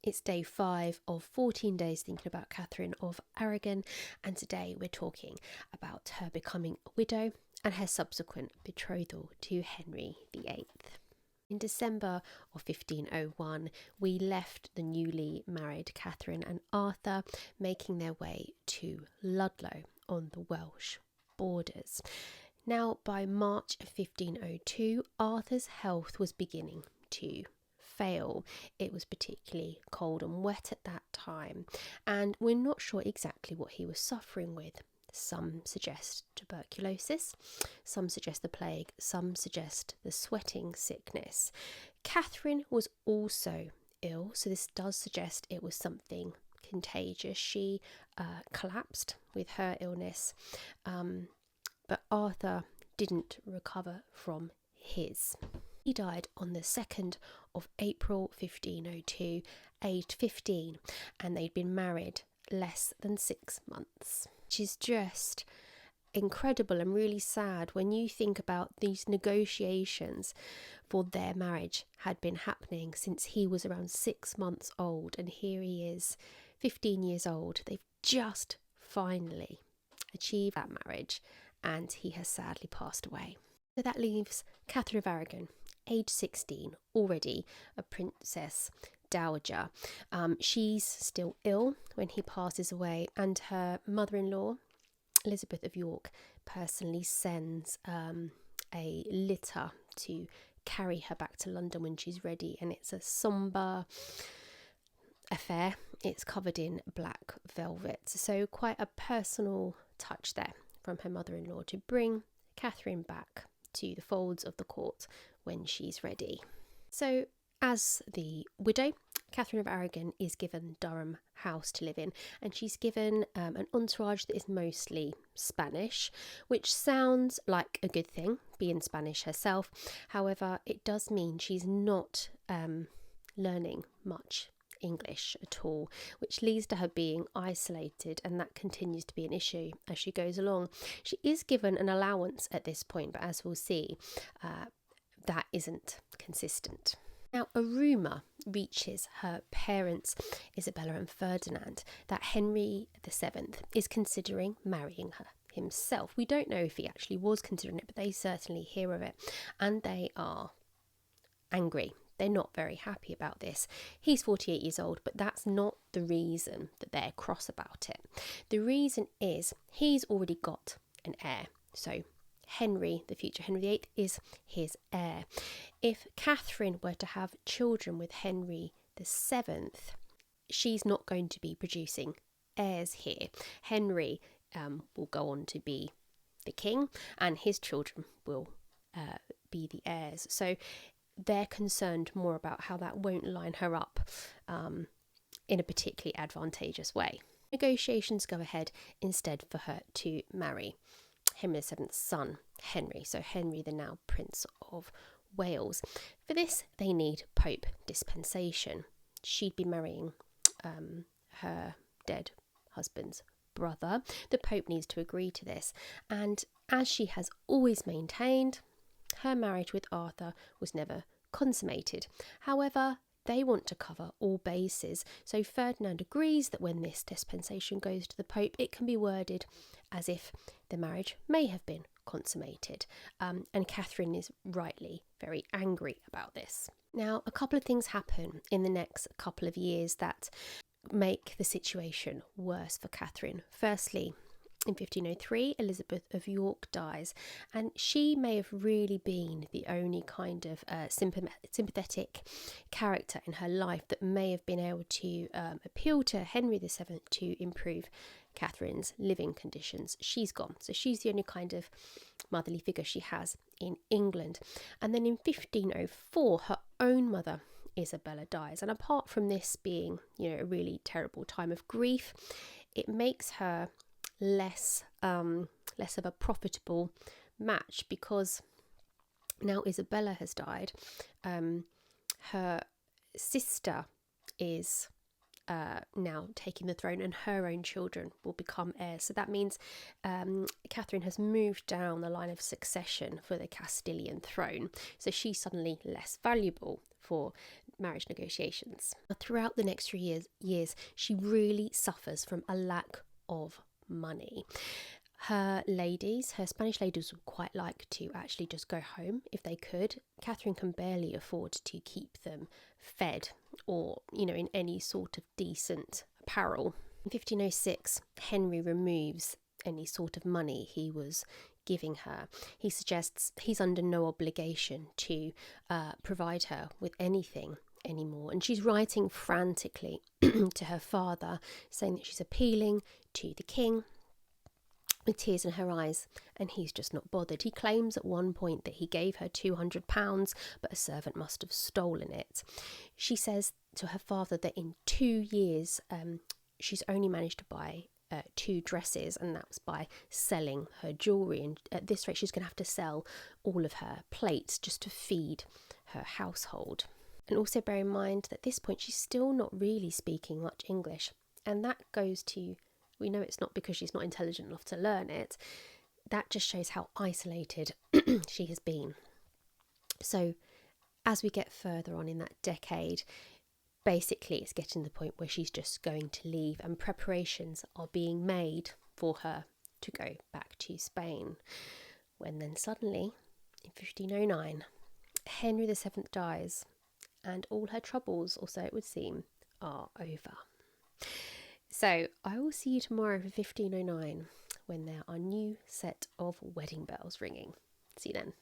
It's day 5 of 14 days thinking about Katherine of Aragon, and today we're talking about her becoming a widow and her subsequent betrothal to Henry VIII. In December of 1501, we left the newly married Katherine and Arthur making their way to Ludlow on the Welsh borders. Now, by March of 1502, Arthur's health was beginning to fail. It was particularly cold and wet at that time, and we're not sure exactly what he was suffering with. Some suggest tuberculosis, some suggest the plague, some suggest the sweating sickness. Catherine was also ill, so this does suggest it was something contagious. She collapsed with her illness, but Arthur didn't recover from his. He died on the 2nd of April 1502, aged 15, and they'd been married less than 6 months. Which is just incredible and really sad when you think about these negotiations for their marriage had been happening since he was around 6 months old, and here he is 15 years old. They've just finally achieved that marriage, and he has sadly passed away. So that leaves Katherine of Aragon, age 16, already a princess dowager. She's still ill when he passes away, and her mother-in-law, Elizabeth of York, personally sends a litter to carry her back to London when she's ready, and it's a sombre affair. It's covered in black velvet, so quite a personal touch there from her mother-in-law to bring Katherine back to the folds of the court when she's ready. So as the widow, Katherine of Aragon is given Durham House to live in, and she's given an entourage that is mostly Spanish, which sounds like a good thing, being Spanish herself. However, it does mean she's not learning much English at all, which leads to her being isolated, and that continues to be an issue as she goes along. She is given an allowance at this point, but as we'll see, that isn't consistent. Now, a rumour reaches her parents, Isabella and Ferdinand, that Henry VII is considering marrying her himself. We don't know if he actually was considering it, but they certainly hear of it, and they are angry. They're not very happy about this. He's 48 years old, but that's not the reason that they're cross about it. The reason is he's already got an heir. So Henry, the future Henry VIII, is his heir. If Catherine were to have children with Henry VII, she's not going to be producing heirs here. Henry will go on to be the king, and his children will be the heirs. So they're concerned more about how that won't line her up in a particularly advantageous way. Negotiations go ahead instead for her to marry Henry VII's son, Henry. So Henry, the now Prince of Wales. For this, they need Pope dispensation. She'd be marrying her dead husband's brother. The Pope needs to agree to this. And as she has always maintained, her marriage with Arthur was never consummated. However, they want to cover all bases. So Ferdinand agrees that when this dispensation goes to the Pope, it can be worded as if the marriage may have been consummated. And Catherine is rightly very angry about this. Now, a couple of things happen in the next couple of years that make the situation worse for Catherine. Firstly, in 1503, Elizabeth of York dies, and she may have really been the only kind of sympathetic character in her life that may have been able to appeal to Henry VII to improve Catherine's living conditions. She's gone, so she's the only kind of motherly figure she has in England. And then in 1504, her own mother, Isabella, dies, and apart from this being, a really terrible time of grief, it makes her less of a profitable match, because now Isabella has died. Her sister is now taking the throne, and her own children will become heirs. So that means Catherine has moved down the line of succession for the Castilian throne. So she's suddenly less valuable for marriage negotiations. Throughout the next 3 years, she really suffers from a lack of money. Her Spanish ladies would quite like to actually just go home if they could. Catherine can barely afford to keep them fed or, in any sort of decent apparel. In 1506, Henry removes any sort of money he was giving her. He suggests he's under no obligation to provide her with anything anymore, and she's writing frantically to her father, saying that she's appealing to the king with tears in her eyes, and he's just not bothered. He claims at one point that he gave her £200, but a servant must have stolen it. She says to her father that in 2 years she's only managed to buy 2 dresses, and that was by selling her jewellery, and at this rate she's going to have to sell all of her plates just to feed her household. And also bear in mind that at this point she's still not really speaking much English, and that goes to, we know it's not because she's not intelligent enough to learn it. That just shows how isolated she has been. So as we get further on in that decade, basically it's getting to the point where she's just going to leave, and preparations are being made for her to go back to Spain. When then suddenly, in 1509, Henry VII dies, and all her troubles, or so it would seem, are over. So I will see you tomorrow for 1509, when there are a new set of wedding bells ringing. See you then.